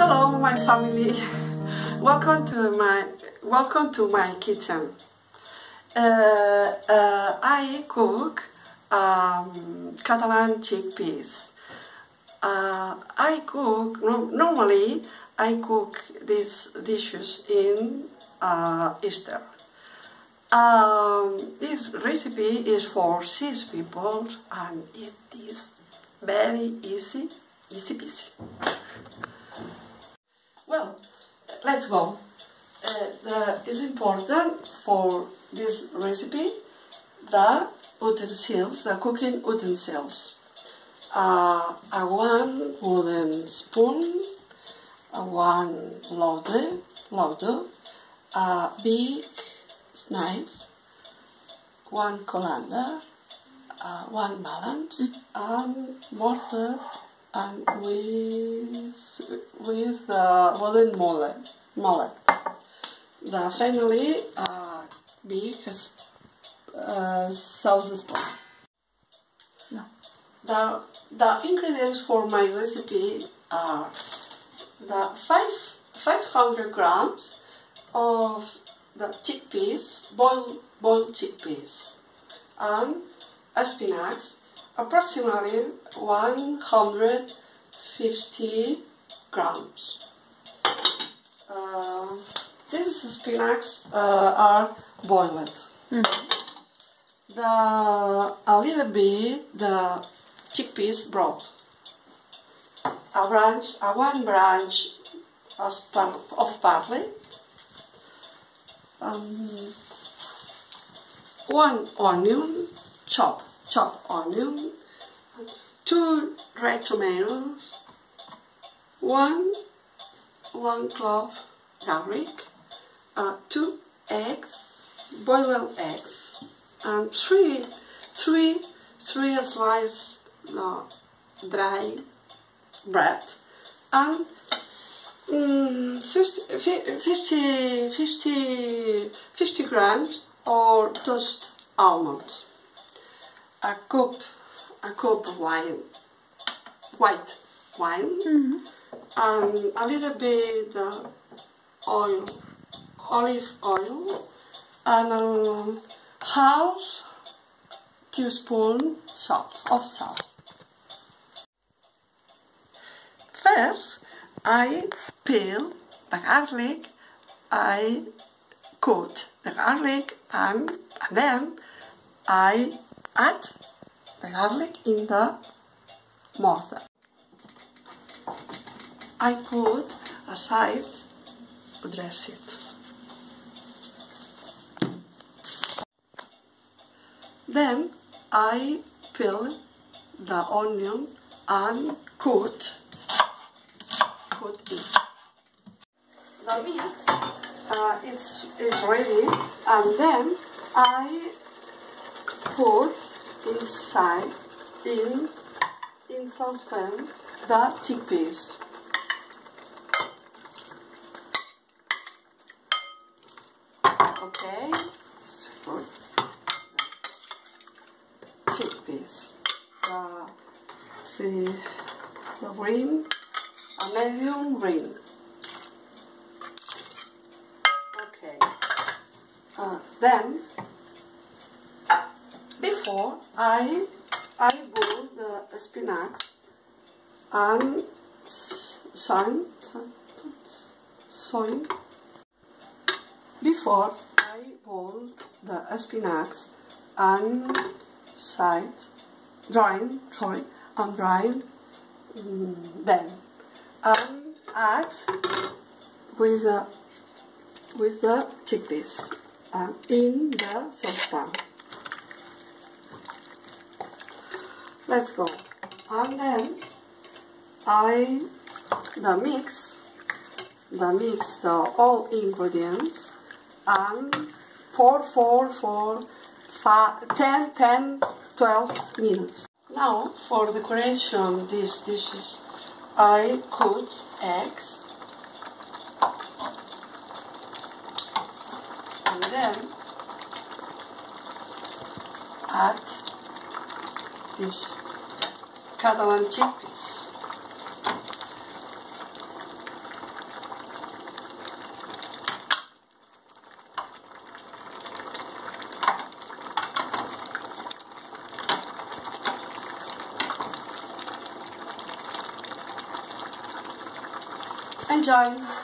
Hello, my family. Welcome to my kitchen. I cook Catalan chickpeas. Normally I cook these dishes in Easter. This recipe is for 6 people and it is very easy peasy. Well, let's go. It's important for this recipe the utensils, the cooking utensils. A 1 wooden spoon, a 1 louder, a big knife, 1 colander, 1 balance, and mortar, and with wooden mullet. Finally, a big sauce spoon. No. The ingredients for my recipe are the 500 grams of the chickpeas, boiled chickpeas, and spinach, approximately 150 grams. These spinach are boiled. A little bit the chickpeas broth. One branch of parsley. 1 onion, chopped onion, 2 red tomatoes, 1 clove garlic, 2 eggs, boiled eggs, and 3 slices dry bread, and 50 grams or toast almonds, a cup white wine, and a little bit olive oil, and half teaspoon of salt. First, I peel the garlic, I cut the garlic, and then I add the garlic in the mortar. I put aside, dress it. Then I peel the onion and cut it. The mix it's ready, and then I put inside in saucepan the chickpeas. Okay, good. Chickpeas. The green, a medium green. Okay. Then, before I boil the spinach and soy. Before I boil the spinach and drying then and add with the chickpeas in the saucepan. Let's go. And then mix all ingredients and for 10-12 minutes. Now for decoration these dishes, I cut eggs and then add this Catalan Chickpeas. Enjoy!